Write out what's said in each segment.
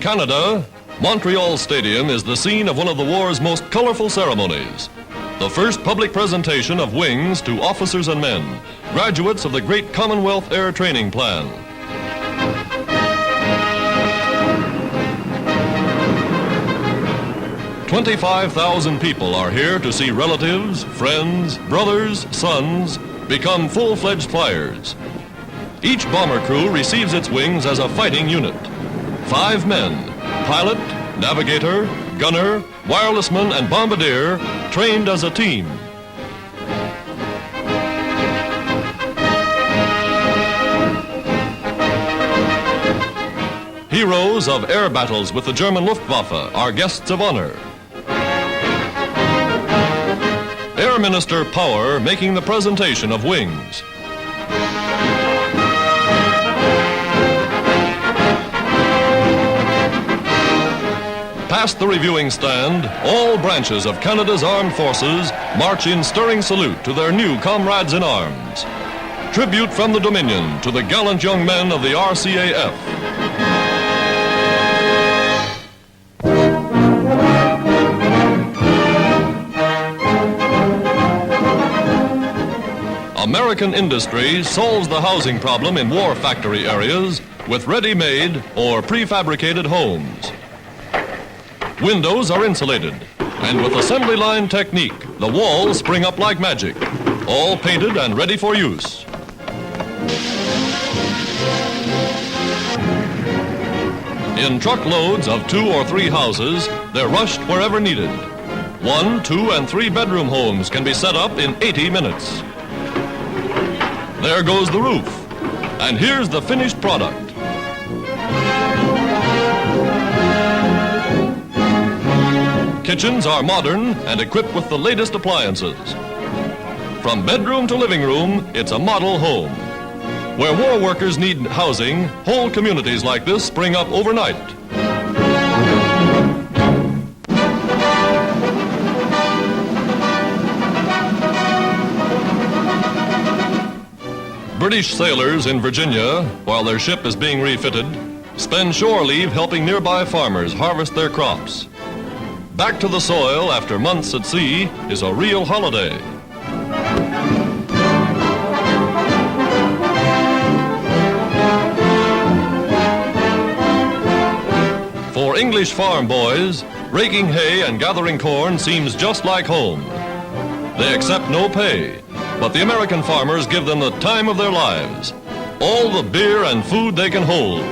Canada, Montreal Stadium is the scene of one of the war's most colorful ceremonies. The first public presentation of wings to officers and men, graduates of the great Commonwealth Air Training Plan. "25,000 people are here to see relatives, friends, brothers, sons become full-fledged flyers. Each bomber crew receives its wings as a fighting unit. 5 men, pilot, navigator, gunner, wirelessman, and bombardier, trained as a team. Heroes of air battles with the German Luftwaffe are guests of honor. Air Minister Power making the presentation of wings. Past the reviewing stand, all branches of Canada's armed forces march in stirring salute to their new comrades in arms. Tribute from the Dominion to the gallant young men of the RCAF. American industry solves the housing problem in war factory areas with ready-made or prefabricated homes. Windows are insulated, and with assembly line technique, the walls spring up like magic, all painted and ready for use. In truckloads of 2 or 3 houses, they're rushed wherever needed. 1, 2, and 3 bedroom homes can be set up in 80 minutes. There goes the roof, and here's the finished product. Kitchens are modern and equipped with the latest appliances. From bedroom to living room, it's a model home. Where war workers need housing, whole communities like this spring up overnight. British sailors in Virginia, while their ship is being refitted, spend shore leave helping nearby farmers harvest their crops. Back to the soil after months at sea is a real holiday. For English farm boys, raking hay and gathering corn seems just like home. They accept no pay, but the American farmers give them the time of their lives, all the beer and food they can hold.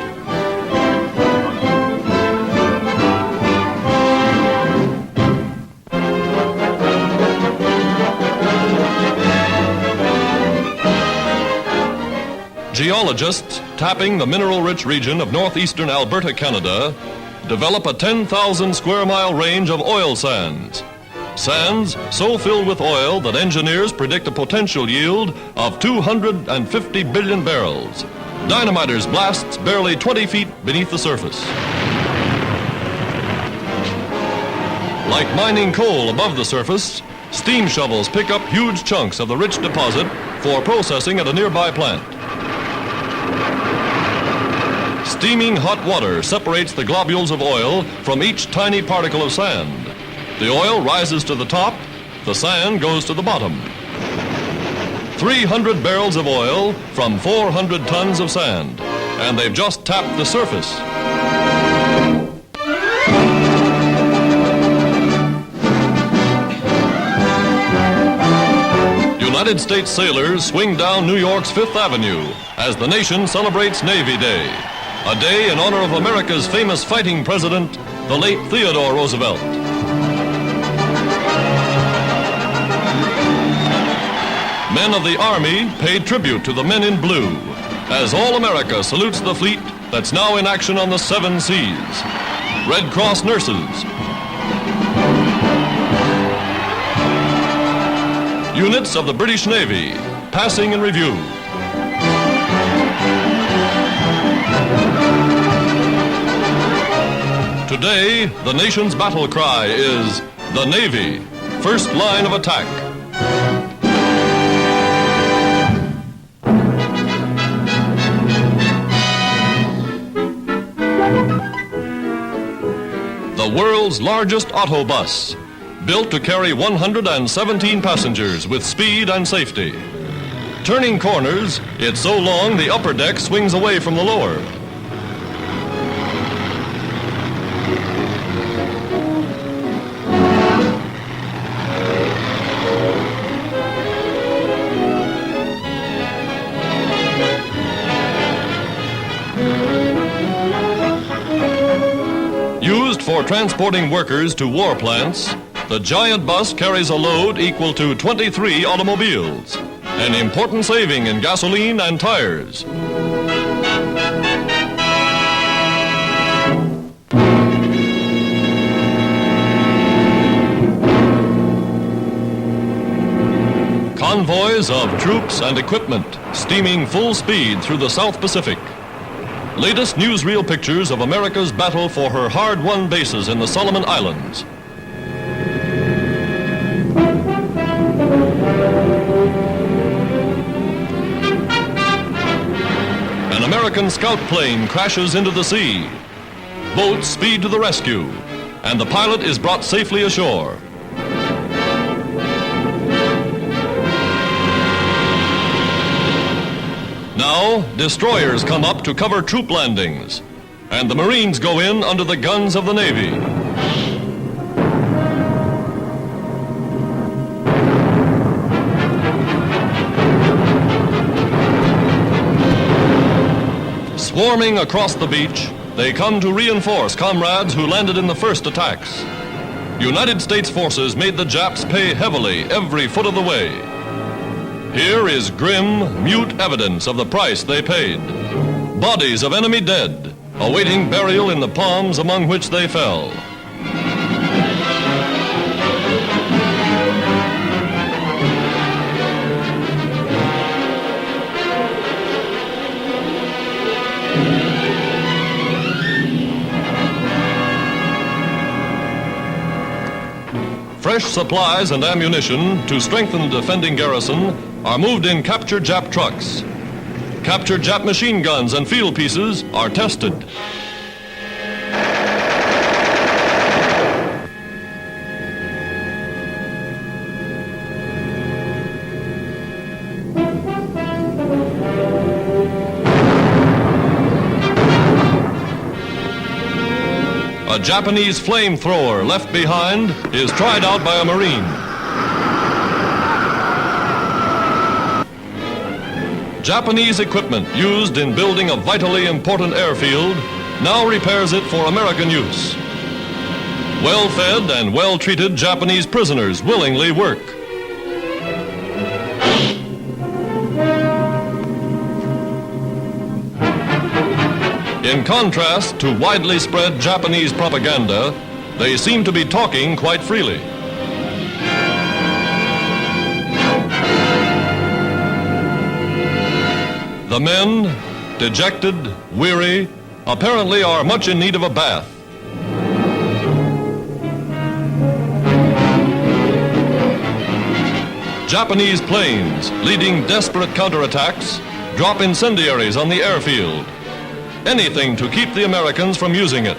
Geologists tapping the mineral-rich region of northeastern Alberta, Canada, develop a 10,000 square mile range of oil sands. Sands so filled with oil that engineers predict a potential yield of 250 billion barrels. Dynamiters blasts barely 20 feet beneath the surface. Like mining coal above the surface, steam shovels pick up huge chunks of the rich deposit for processing at a nearby plant. Steaming hot water separates the globules of oil from each tiny particle of sand. The oil rises to the top, the sand goes to the bottom. 300 barrels of oil from 400 tons of sand, and they've just tapped the surface. United States sailors swing down New York's Fifth Avenue as the nation celebrates Navy Day, a day in honor of America's famous fighting president, the late Theodore Roosevelt. Men of the Army paid tribute to the men in blue as all America salutes the fleet that's now in action on the 7 seas. Red Cross nurses, units of the British Navy passing in review. Today, the nation's battle cry is the Navy, first line of attack. the world's largest autobus, built to carry 117 passengers with speed and safety. Turning corners, it's so long the upper deck swings away from the lower. Used for transporting workers to war plants, the giant bus carries a load equal to 23 automobiles, an important saving in gasoline and tires. Convoys of troops and equipment steaming full speed through the South Pacific. Latest newsreel pictures of America's battle for her hard-won bases in the Solomon Islands. An American scout plane crashes into the sea. Boats speed to the rescue, and the pilot is brought safely ashore. Now, destroyers come up to cover troop landings, and the Marines go in under the guns of the Navy. Swarming across the beach, they come to reinforce comrades who landed in the first attacks. United States forces made the Japs pay heavily every foot of the way. Here is grim, mute evidence of the price they paid. Bodies of enemy dead, awaiting burial in the palms among which they fell. Fresh supplies and ammunition to strengthen the defending garrison are moved in captured Jap trucks. Captured Jap machine guns and field pieces are tested. A Japanese flamethrower left behind is tried out by a Marine. Japanese equipment used in building a vitally important airfield now repairs it for American use. Well-fed and well-treated Japanese prisoners willingly work. In contrast to widely spread Japanese propaganda, they seem to be talking quite freely. The men, dejected, weary, apparently are much in need of a bath. Japanese planes, leading desperate counterattacks, drop incendiaries on the airfield. Anything to keep the Americans from using it.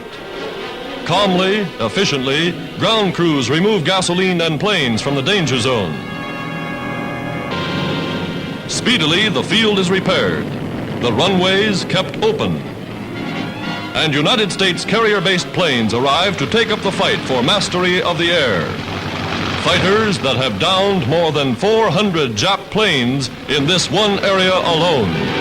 Calmly, efficiently, ground crews remove gasoline and planes from the danger zone. Speedily, the field is repaired, the runways kept open, and United States carrier-based planes arrive to take up the fight for mastery of the air. Fighters that have downed more than 400 Jap planes in this one area alone.